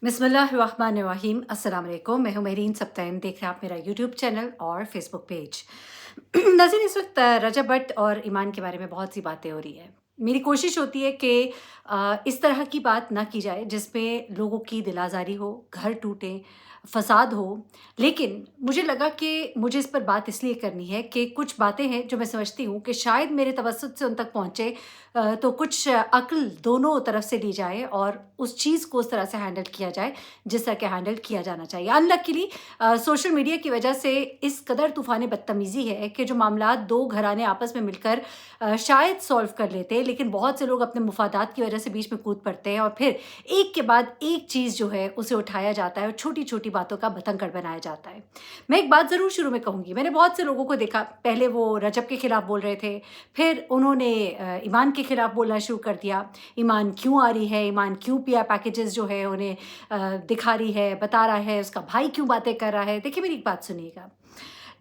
बिस्मिल्लाहिर्रहमानिर्रहीम अस्सलाम वालेकुम। मैं हूं मेरीन सप्तान, देख रहे हैं आप मेरा यूट्यूब चैनल और फेसबुक पेज। नाज़रीन, इस वक्त रजब भट्ट और ईमान के बारे में बहुत सी बातें हो रही है। मेरी कोशिश होती है कि इस तरह की बात ना की जाए जिसमें लोगों की दिल आज़ारी हो, घर टूटे, फसाद हो। लेकिन मुझे लगा कि मुझे इस पर बात इसलिए करनी है कि कुछ बातें हैं जो मैं समझती हूँ कि शायद मेरे तवज्जुद से उन तक पहुँचे, तो कुछ अक्ल दोनों तरफ से ली जाए और उस चीज़ को उस तरह से हैंडल किया जाए जिस तरह के हैंडल किया जाना चाहिए। अनलकीली सोशल मीडिया की वजह से इस कदर तूफ़ान बदतमीज़ी है कि जो मामलात 2 घराने आपस में मिलकर शायद सॉल्व कर लेते, लेकिन बहुत से लोग अपने मुफ़ादात की वजह से बीच में कूद पड़ते हैं और फिर एक के बाद एक चीज़ जो है उसे उठाया जाता है और छोटी-छोटी बातों का बतंगड़ बनाया जाता है। मैं एक बात ज़रूर शुरू में कहूँगी, मैंने बहुत से लोगों को देखा, पहले वो रजब के खिलाफ बोल रहे थे, फिर उन्होंने ईमान के खिलाफ बोलना शुरू कर दिया। ईमान क्यों आ रही है, ईमान क्यों पीआर पैकेजेस जो है उन्हें दिखा रही है, बता रहा है, उसका भाई क्यों बातें कर रहा है। देखिए, मेरी एक बात सुनिएगा,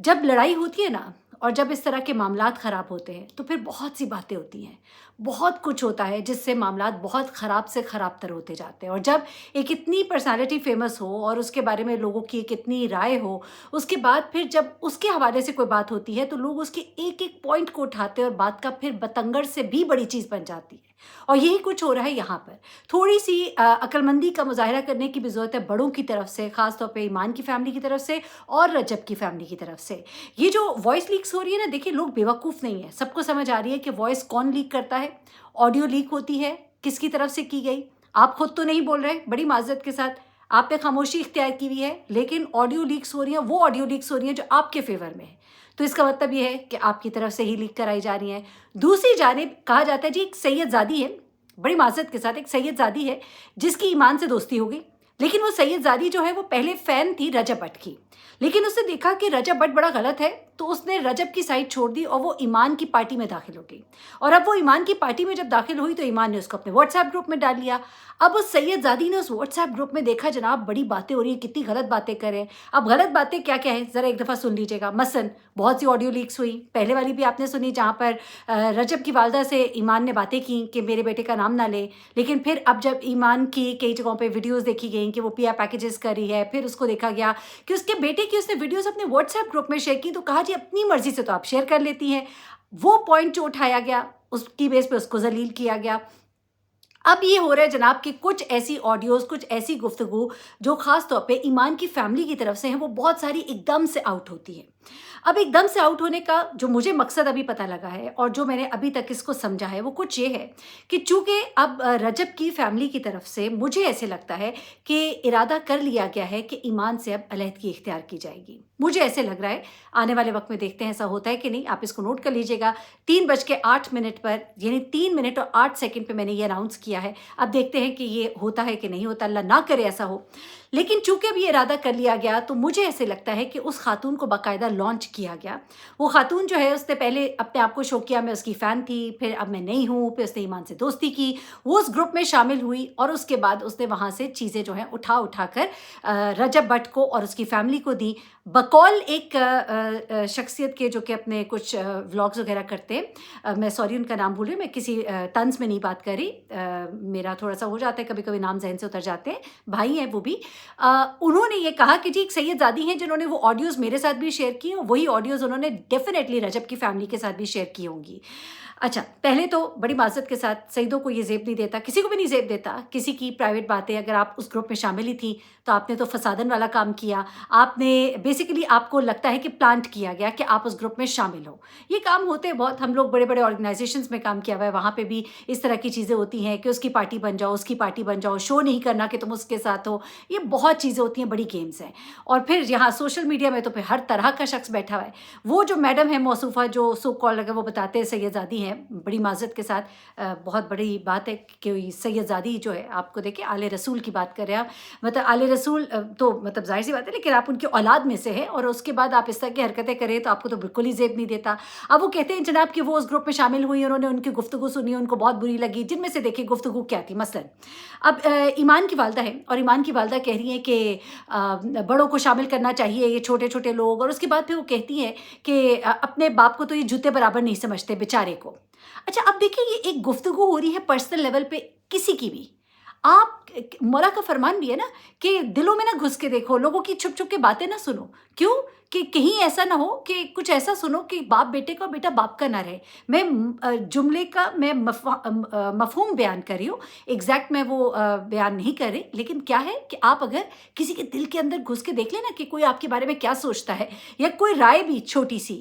जब लड़ाई होती है ना और जब इस तरह के मामलात ख़राब होते हैं तो फिर बहुत सी बातें होती हैं, बहुत कुछ होता है जिससे मामलात बहुत ख़राब से ख़राब तर होते जाते हैं। और जब एक इतनी पर्सनालिटी फेमस हो और उसके बारे में लोगों की एक इतनी राय हो, उसके बाद फिर जब उसके हवाले से कोई बात होती है तो लोग उसके एक एक पॉइंट को उठाते हैं और बात का फिर बतंगड़ से भी बड़ी चीज़ बन जाती है। और यही कुछ हो रहा है यहाँ पर। थोड़ी सी अक्लमंदी का मुजाहरा करने की भी ज़रूरत है बड़ों की तरफ से, ख़ास तौर पे ईमान की फैमिली की तरफ से और रजब की फैमिली की तरफ से। ये जो वॉइस लीक्स हो रही है ना, देखिए, लोग बेवकूफ़ नहीं है, सबको समझ आ रही है कि वॉइस कौन लीक करता है, ऑडियो लीक होती है, किसकी तरफ से की गई। आप खुद तो नहीं बोल रहे, बड़ी माज़रत के साथ, आपने खामोशी इख्तियार की हुई है, लेकिन ऑडियो लीक्स हो रही हैं, वो ऑडियो लीक्स हो रही हैं जो आपके फ़ेवर में है। तो इसका मतलब ये है कि आपकी तरफ से ही लीक कराई जा रही हैं। दूसरी जानिब कहा जाता है जी, एक सैयदज़ादी है, बड़ी माज़रत के साथ, एक सैयदज़ादी है जिसकी ईमान से दोस्ती हो गई। लेकिन वो सैयदज़ादी जो है वो पहले फ़ैन थी रजब भट्ट की। लेकिन उसने देखा कि रजब भट्ट बड़ा गलत है, तो उसने रजब की साइड छोड़ दी और वो ईमान की पार्टी में दाखिल हो गई। और अब वो ईमान की पार्टी में जब दाखिल हुई तो ईमान ने उसको अपने व्हाट्सएप ग्रुप में डाल लिया। अब उस सैयदज़ादी ने उस व्हाट्सएप ग्रुप में देखा, जनाब बड़ी बातें हो रही हैं, कितनी गलत बातें कर रहे हैं। अब गलत बातें क्या-क्या हैं, ज़रा एक दफ़ा सुन लीजिएगा। मसलन बहुत सी ऑडियो लीक्स हुई, पहले वाली भी आपने सुनी जहाँ पर रजब की वालिदा से ईमान ने बातें की कि मेरे बेटे का नाम ना ले। लेकिन फिर अब जब ईमान की कई जगहों पे वीडियोज़ देखी गईं कि वो पीआर पैकेजेस कर रही है, फिर उसको देखा गया कि उसके बेटे की उसने वीडियोज़ अपने व्हाट्सएप ग्रुप में शेयर की, तो कहा जी अपनी मर्ज़ी से तो आप शेयर कर लेती हैं। वो पॉइंट जो उठाया गया, उसकी बेस पे उसको ज़लील किया गया। अब ये हो रहा है जनाब कि कुछ ऐसी ऑडियोज़, कुछ ऐसी गुफ्तगू जो ख़ास तौर पे ईमान की फैमिली की तरफ से हैं, वो बहुत सारी एकदम से आउट होती हैं। अब एकदम से आउट होने का जो मुझे मकसद अभी पता लगा है और जो मैंने अभी तक इसको समझा है, वो कुछ ये है कि चूँकि अब रजब की फैमिली की तरफ से मुझे ऐसे लगता है कि इरादा कर लिया गया है कि ईमान से अब अलहदगी इख्तियार की जाएगी। मुझे ऐसे लग रहा है, आने वाले वक़्त में देखते हैं ऐसा होता है कि नहीं, आप इसको नोट कर लीजिएगा। 3:08 पर, यानी 3 मिनट और 8 सेकंड पे मैंने ये अनाउंस किया है। अब देखते हैं कि ये होता है कि नहीं होता, अल्लाह ना करे ऐसा हो। लेकिन चूँकि अब ये इरादा कर लिया गया, तो मुझे ऐसे लगता है कि उस खातून को बाकायदा लॉन्च किया गया। वो खातून जो है उसने पहले अपने आप को शो किया मैं उसकी फ़ैन थी, फिर अब मैं नहीं हूँ, फिर उसने ईमान से दोस्ती की, वो उस ग्रुप में शामिल हुई और उसके बाद उसने वहाँ से चीज़ें जो हैं उठा कर रजब भट्ट को और उसकी फ़ैमिली को दी। बकौल एक शख्सियत के जो कि अपने कुछ व्लॉग्स वगैरह करते हैं, मैं सॉरी उनका नाम भूल रही हूँ, मैं किसी तंज़ में नहीं बात कर रही, मेरा थोड़ा-सा हो जाता है कभी-कभी, नाम ज़हन से उतर जाते हैं, भाई हैं वो भी। उन्होंने ये कहा कि जी एक सैयदज़ादी हैं जिन्होंने वो ऑडियोज़ मेरे साथ भी शेयर की और वही ऑडियोज़ उन्होंने डेफ़िनेटली रजब की फैमिली के साथ भी शेयर की होंगी। अच्छा, पहले तो बड़ी माज़रत के साथ सईदों को ये ज़ेब नहीं देता, किसी को भी नहीं ज़ेब देता, किसी की प्राइवेट बातें, अगर आप उस ग्रुप में शामिल ही थी, तो आपने तो फ़सादन वाला काम किया। आपने बेसिकली, आपको लगता है कि प्लांट किया गया कि आप उस ग्रुप में शामिल हो। ये काम होते हैं बहुत, हम लोग बड़े-बड़े ऑर्गनाइज़ेशंस में काम किया हुआ है, वहाँ पे भी इस तरह की चीज़ें होती हैं कि उसकी पार्टी बन जाओ, उसकी पार्टी बन जाओ, शो नहीं करना कि तुम उसके साथ हो। ये बहुत चीज़ें होती हैं, बड़ी गेम्स हैं। और फिर यहाँ सोशल मीडिया में तो फिर हर तरह का शख्स बैठा हुआ है। वो जो मैडम है मौसूफ़ा, जो सो कॉल्ड, अगर वो बताते हैं सैयदज़ादी हैं, बड़ी माज़रत के साथ, बहुत बड़ी बात है कि सैयदज़ादी जो है, आपको देखिए आले रसूल की बात कर रहे हैं आप, मतलब आले रसूल तो मतलब ज़ाहिर-सी बात है, लेकिन आप उनकी औलाद में से हैं और उसके बाद आप इस तरह की हरकतें करें तो आपको तो बिल्कुल ही ज़ेब नहीं देता। अब वो कहते हैं जनाब कि वो उस ग्रुप में शामिल हुई, उन्होंने उनकी गुफ्तगू सुनी, उनको बहुत बुरी लगी, जिनमें से देखिए गुफ्तगू क्या थी मसलन। अब ईमान की वालिदा है और ईमान की वालिदा कह रही हैं कि बड़ों को शामिल करना चाहिए, ये छोटे-छोटे लोग, और उसके बाद फिर वो कहती हैं कि अपने बाप को तो ये जूते बराबर नहीं समझते बेचारे को। अच्छा, अब देखिए, ये एक गुफ्तगू हो रही है पर्सनल लेवल पे किसी की भी। आप मौला का फरमान भी है ना कि दिलों में ना घुस के देखो, लोगों की छुप-छुप के बातें ना सुनो। क्यों? कि कहीं ऐसा ना हो कि कुछ ऐसा सुनो कि बाप बेटे का और बेटा बाप का ना रहे। मैं जुमले का मैं मफ़हूम बयान कर रही हूँ, एग्ज़ैक्ट मैं वो बयान नहीं कर रही। लेकिन क्या है कि आप अगर किसी के दिल के अंदर घुस के देख लें ना कि कोई आपके बारे में क्या सोचता है या कोई राय भी छोटी-सी,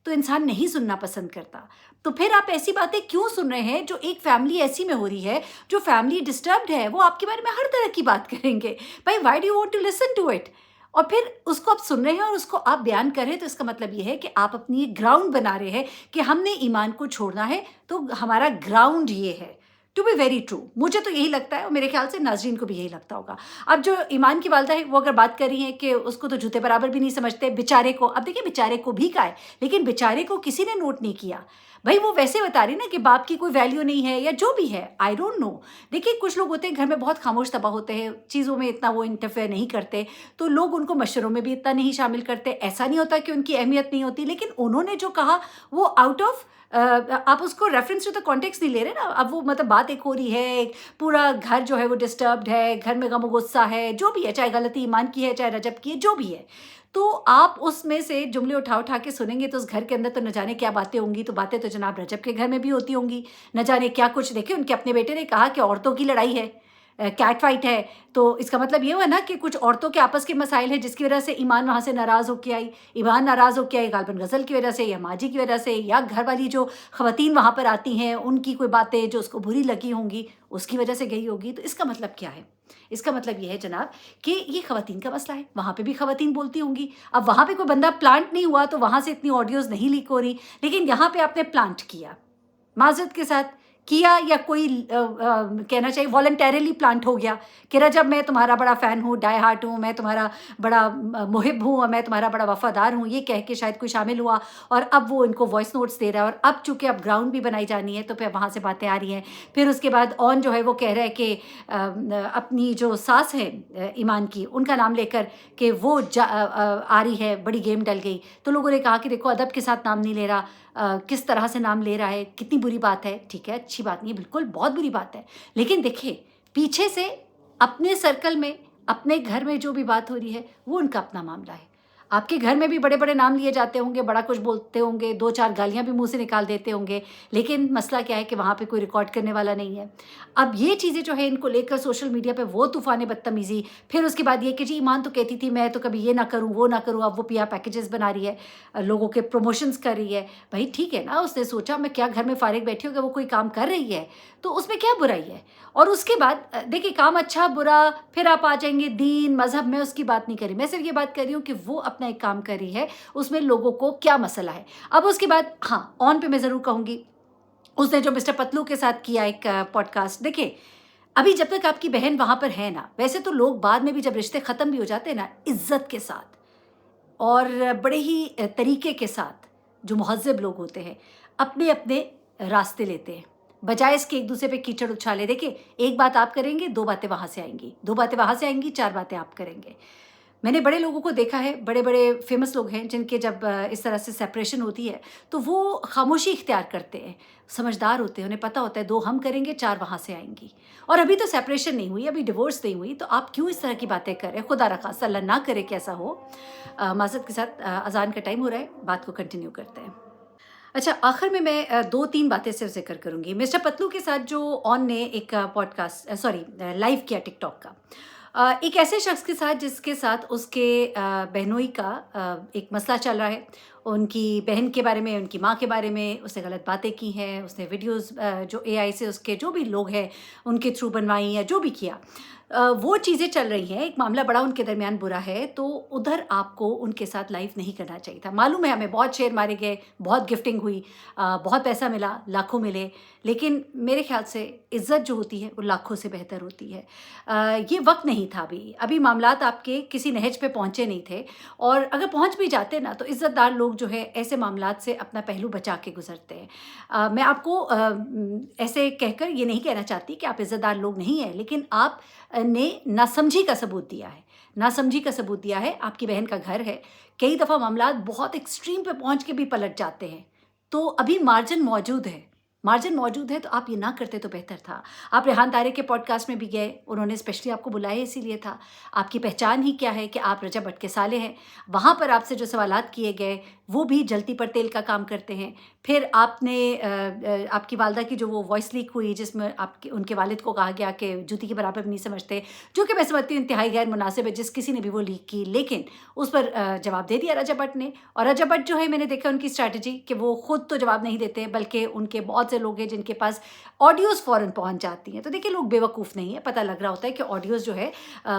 तो इंसान नहीं सुनना पसंद करता। तो फिर आप ऐसी बातें क्यों सुन रहे हैं जो एक फैमिली ऐसी में हो रही है, जो फैमिली डिस्टर्ब्ड है, वो आपके बारे में हर तरह की बात करेंगे। भाई why do you want to listen to it? और फिर उसको आप सुन रहे हैं और उसको आप बयान कर रहे हैं, तो इसका मतलब ये है कि आप अपनी एक ग्राउंड बना रहे हैं कि हमने ईमान को छोड़ना है, तो हमारा ग्राउंड ये है। टू बी वेरी ट्रू, मुझे तो यही लगता है और मेरे ख्याल से नाज़रीन को भी यही लगता होगा। अब जो ईमान की वालिदा है, वो अगर बात कर रही हैं कि उसको तो जूते बराबर भी नहीं समझते, बेचारे को। अब देखिए बेचारे को भी का है, लेकिन बेचारे को किसी ने नोट नहीं किया। भई वो वैसे बता रही ना कि बाप की कोई वैल्यू नहीं है या जो भी है, आई डोंट नो। देखिए कुछ लोग होते हैं घर में बहुत खामोश तबा होते हैं, चीज़ों में इतना वो इंटरफेयर नहीं करते, तो लोग उनको मशवरों में भी इतना नहीं शामिल करते। ऐसा नहीं होता कि उनकी अहमियत नहीं होती, लेकिन उन्होंने जो कहा वो आउट ऑफ आप उसको रेफरेंस टू द कॉन्टेक्स्ट नहीं ले रहे ना। अब वो मतलब बात एक हो रही है, एक पूरा घर जो है वो डिस्टर्ब्ड है, घर में गम गुस्सा है, जो भी है, चाहे गलती ईमान की है, चाहे रजब की है, जो भी है। तो आप उसमें से जुमले उठा-उठा के सुनेंगे तो उस घर के अंदर तो न जाने क्या बातें होंगी, तो बातें तो जनाब रजब के घर में भी होती होंगी। न जाने क्या कुछ। देखिए उनके अपने बेटे ने कहा कि औरतों की लड़ाई है, कैट फाइट है, तो इसका मतलब ये हुआ ना कि कुछ औरतों के आपस के मसाइल हैं जिसकी वजह से ईमान वहाँ से नाराज़ होके आई। ईमान नाराज़ होके आई गालिबन गज़ल की वजह से या माँ जी की वजह से या घर वाली जो ख़वातीन वहाँ पर आती हैं, उनकी कोई बातें जो उसको बुरी लगी होंगी, उसकी वजह से गई होगी। तो इसका मतलब क्या है? इसका मतलब ये है जनाब कि ये ख़वातीन का मसला है, वहाँ पे भी ख़वातीन बोलती होंगी। अब वहाँ पे कोई बंदा प्लांट नहीं हुआ तो वहाँ से इतनी ऑडियोज़ नहीं लीक हो रही, लेकिन यहाँ पे आपने प्लांट किया। माज़रत के साथ किया या कोई कहना चाहिए वॉलंटरीली प्लांट हो गया कि रजब मैं तुम्हारा बड़ा फ़ैन हूँ, डाई हार्ट हूँ, मैं तुम्हारा बड़ा मुहिब हूँ और मैं तुम्हारा बड़ा वफ़ादार हूँ, ये कह के शायद कोई शामिल हुआ और अब वो इनको वॉइस नोट्स दे रहा है और अब चूँकि अब ग्राउंड भी बनाई जानी है तो फिर वहाँ से बातें आ रही हैं। फिर उसके बाद ऑन जो है वो कह रहा है कि अपनी जो सास है ईमान की, उनका नाम लेकर कि वो आ रही है, बड़ी गेम डल गई। तो लोगों ने कहा कि देखो अदब के साथ नाम नहीं ले रहा, किस तरह से नाम ले रहा है, कितनी बुरी बात है। ठीक है, अच्छी बात नहीं है, बिल्कुल बहुत बुरी बात है। लेकिन देखिए पीछे से अपने सर्कल में, अपने घर में जो भी बात हो रही है, वो उनका अपना मामला है। आपके घर में भी बड़े-बड़े नाम लिए जाते होंगे, बड़ा कुछ बोलते होंगे, 2-4 गालियाँ भी मुँह से निकाल देते होंगे, लेकिन मसला क्या है कि वहाँ पे कोई रिकॉर्ड करने वाला नहीं है। अब ये चीज़ें जो है इनको लेकर सोशल मीडिया पे वो तूफ़ान बदतमीज़ी, फिर उसके बाद ये कि जी ईमान तो कहती थी मैं तो कभी ये ना करूँ, वो ना करूँ, अब वो पीआर पैकेजेज़ बना रही है, लोगों के प्रमोशंस कर रही है। भई ठीक है ना, उसने सोचा मैं क्या घर में फ़ारिग बैठी हूँ, अगर वो कोई काम कर रही है, तो उसमें क्या बुराई है? और उसके बाद देखिए काम अच्छा बुरा फिर आप आ जाएँगे दीन, मज़हब, मैं उसकी बात नहीं कर रही। मैं सिर्फ़ ये बात कर रही हूँ कि वो अपना एक काम कर रही है, उसमें लोगों को क्या मसला है। अब उसके बाद हाँ, ऑन पे मैं ज़रूर कहूँगी, उसने जो मिस्टर पतलू के साथ किया एक पॉडकास्ट, देखिए, अभी जब तक आपकी बहन वहाँ पर है ना, वैसे तो लोग बाद में भी जब रिश्ते ख़त्म भी हो जाते हैं ना, इज़्ज़त के साथ और बड़े ही तरीके के साथ जो मुहज़्ज़ब लोग होते हैं, अपने-अपने रास्ते लेते हैं। बजाए इसके एक-दूसरे पे कीचड़ उछाले। देखिए, एक बात आप करेंगे, 2 बातें वहाँ से आएँगी, 2 बातें वहाँ से आएँगी, 4 बातें आप करेंगे। मैंने बड़े लोगों को देखा है, बड़े-बड़े फ़ेमस लोग हैं जिनके जब इस तरह से सेपरेशन होती है, तो वो खामोशी इख्तियार करते हैं। समझदार होते हैं, उन्हें पता होता है 2 हम करेंगे, 4 वहाँ से आएँगी। और अभी तो सेपरेशन नहीं हुई, अभी डिवोर्स नहीं हुई, तो आप क्यों इस तरह की बातें कर रहे हैं? खुदा ना ख़ास्ता, अल्लाह ना करे कि ऐसा हो। माज़रत के साथ अज़ान का टाइम हो रहा है, बात को कंटिन्यू करते हैं। अच्छा, आखिर में मैं 2-3 बातें सिर्फ़ ज़िक्र करूँगी। मिस्टर पतलू के साथ जो ऑन ने एक पॉडकास्ट सॉरी लाइव किया टिकटॉक का। एक ऐसे शख़्स के साथ जिसके साथ उसके बहनोई का एक मसला चल रहा है। उनकी बहन के बारे में, उनकी माँ के बारे में उसने गलत बातें की हैं, उसने वीडियोज़ जो एआई से उसके जो भी लोग हैं, उनके थ्रू बनवाई या जो भी किया। वो चीज़ें चल रही हैं, एक मामला बड़ा उनके दरमियान बुरा है, तो उधर आपको उनके साथ लाइव नहीं करना चाहिए था। मालूम है हमें बहुत शेयर मारे गए, बहुत गिफ्टिंग हुई, बहुत पैसा मिला, लाखों मिले, लेकिन मेरे ख़्याल से इज़्ज़त जो होती है, वो लाखों से बेहतर होती है। ये वक़्त नहीं था अभी, अभी मामलात आपके किसी नहज पे पहुँचे नहीं थे और अगर पहुँच भी जाते ना, तो इज़्ज़तदार लोग जो है ऐसे मामलात से अपना पहलू बचा के गुज़रते हैं। मैं आपको ऐसे कहकर ये नहीं कहना चाहती कि आप इज़्ज़तदार लोग नहीं हैं, लेकिन आप ने नासमझी का सबूत दिया है। नासमझी का सबूत दिया है, आपकी बहन का घर है, कई दफ़ा मामलात बहुत एक्सट्रीम पे पहुँच के भी पलट जाते हैं, तो अभी मार्जिन मौजूद है। मार्जिन मौजूद है तो आप ये ना करते तो बेहतर था। आप रेहान तारे के पॉडकास्ट में भी गए, उन्होंने स्पेशली आपको बुलाया इसीलिए था। आपकी पहचान ही क्या है कि आप रजब भट्ट के साले हैं। वहाँ पर आपसे जो सवालात किए गए, वो भी जलती पर तेल का काम करते हैं। फिर आपने आपकी वालिदा की जो वो वॉइस लीक हुई जिसमें आपके उनके वालिद को कहा गया कि जूती के बराबर भी नहीं समझते, जो कि मैं समझती हूँ इंतहाई गैर मुनासिब है जिस किसी ने भी वो लीक की। लेकिन उस पर जवाब दे दिया रजब भट्ट ने। और रजब भट्ट जो है, मैंने देखा उनकी स्ट्रैटेजी कि वो खुद तो जवाब नहीं देते, बल्कि उनके बहुत से लोग हैं जिनके पास ऑडियोज़ फ़ौरन पहुँच जाती हैं। तो देखिए, लोग बेवकूफ़ नहीं है, पता लग रहा होता है कि ऑडियोज़ जो है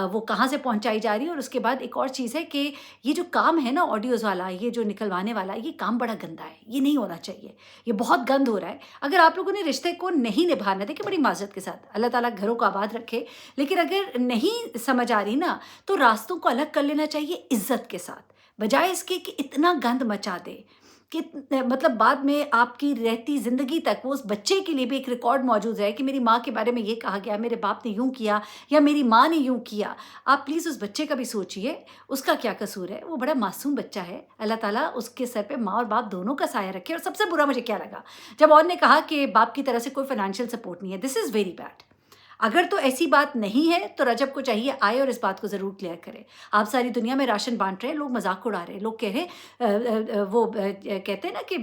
वो कहाँ से पहुँचाई जा रही है। और उसके बाद एक और चीज़ है कि ये जो काम है ना ऑडियोज़ वाला, ये जो निकलवाने वाला, ये काम बड़ा गंदा है, ये नहीं होना चाहिए, ये बहुत गंद हो रहा है। अगर आप लोगों ने रिश्ते को नहीं निभाना, देखिए बड़ी माज़रत के साथ, अल्लाह ताला घरों को आबाद रखे, लेकिन अगर नहीं समझ आ रही ना, तो रास्तों को अलग कर लेना चाहिए इज़्ज़त के साथ, बजाय इसके कि इतना गंद मचा दे कि मतलब बाद में आपकी रहती ज़िंदगी तक वो उस बच्चे के लिए भी एक रिकॉर्ड मौजूद है कि मेरी माँ के बारे में ये कहा गया, मेरे बाप ने यूँ किया या मेरी माँ ने यूँ किया। आप प्लीज़ उस बच्चे का भी सोचिए, उसका क्या कसूर है? वो बड़ा मासूम बच्चा है। अल्लाह ताला उसके सर पे माँ और बाप दोनों का साया रखे। और सबसे बुरा मुझे क्या लगा, जब और ने कहा कि बाप की तरफ से कोई फाइनेंशियल सपोर्ट नहीं है। This is very bad. अगर तो ऐसी बात नहीं है तो रजब को चाहिए आए और इस बात को ज़रूर क्लियर करे। आप सारी दुनिया में राशन बाँट रहे हैं, लोग मज़ाक उड़ा रहे हैं। लोग कह रहे हैं कहते हैं ना कि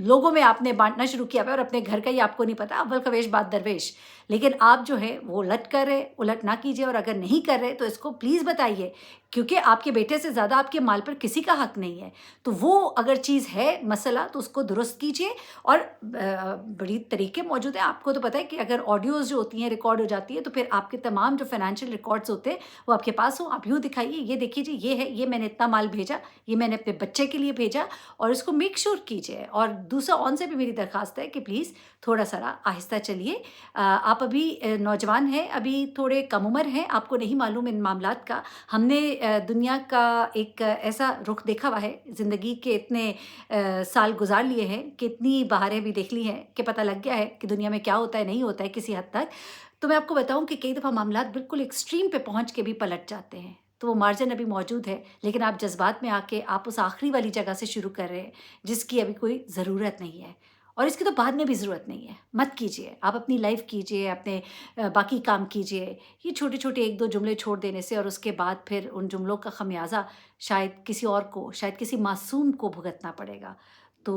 लोगों में आपने बाँटना शुरू किया हुआ है और अपने घर का ही आपको नहीं पता, अव्वल खवेश बाद दरवेश। लेकिन आप जो है वो उलट कर रहे, उलट ना कीजिए। और अगर नहीं कर रहे तो इसको प्लीज़ बताइए, क्योंकि आपके बेटे से ज़्यादा आपके माल पर किसी का हक नहीं है। तो वो अगर चीज़ है मसला, तो उसको दुरुस्त कीजिए। और बड़ी तरीके मौजूद हैं। आपको तो पता है कि अगर ऑडियोज़ जो होती हैं रिकॉर्ड हो जाती है, तो फिर आपके तमाम जो फाइनेंशियल रिकॉर्ड्स होते हैं वो आपके पास हो। आप यूँ दिखाइए, ये देखिए जी, ये है, ये मैंने इतना माल भेजा, ये मैंने अपने बच्चे के लिए भेजा। और इसको मेक श्योर कीजिए। और दूसरा ऑन से भी मेरी दरख्वास्त है कि प्लीज़ थोड़ा सा आहिस्ता चलिए। आप अभी नौजवान हैं, अभी थोड़े कम उम्र हैं, आपको नहीं मालूम इन मामलात का। हमने दुनिया का एक ऐसा रुख देखा हुआ है, ज़िंदगी के इतने साल गुजार लिए हैं, कितनी बहारें भी देख ली हैं कि पता लग गया है कि दुनिया में क्या होता है, नहीं होता है किसी हद तक। तो मैं आपको बताऊँ कि कई दफ़ा मामलात बिल्कुल एक्सट्रीम पे पहुँच के भी पलट जाते हैं। तो वो मार्जिन अभी मौजूद है, लेकिन आप जज़्बात में आके आप उस आखिरी वाली जगह से शुरू कर रहे हैं, जिसकी अभी कोई ज़रूरत नहीं है। और इसकी तो बाद में भी ज़रूरत नहीं है, मत कीजिए। आप अपनी लाइफ़ कीजिए, अपने बाकी काम कीजिए। ये छोटे-छोटे 1-2 जुमले छोड़ देने से और उसके बाद फिर उन जुमलों का ख़मियाज़ा शायद किसी और को, शायद किसी मासूम को भुगतना पड़ेगा। तो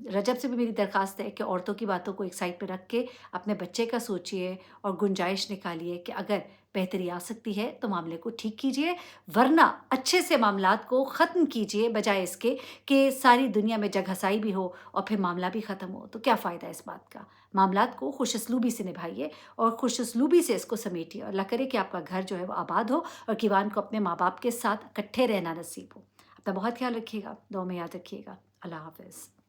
रजब से भी मेरी दरख्वास्त है कि औरतों की बातों को एक साइड पे रख के अपने बच्चे का सोचिए और गुंजाइश निकालिए कि अगर बेहतरी आ सकती है तो मामले को ठीक कीजिए, वरना अच्छे से मामलात को ख़त्म कीजिए, बजाय इसके कि सारी दुनिया में जगहसाई भी हो और फिर मामला भी ख़त्म हो। तो क्या फ़ायदा इस बात का? मामलात को खुशउस्लूबी से निभाइए और खुशउस्लूबी से इसको समेटिए। और अल्लाह करे कि आपका घर जो है वो आबाद हो और कीवान को अपने माँ-बाप के साथ इकट्ठे रहना नसीब हो। अपना बहुत ख्याल रखिएगा, दुआ में याद रखिएगा। अल्लाह हाफ़िज़।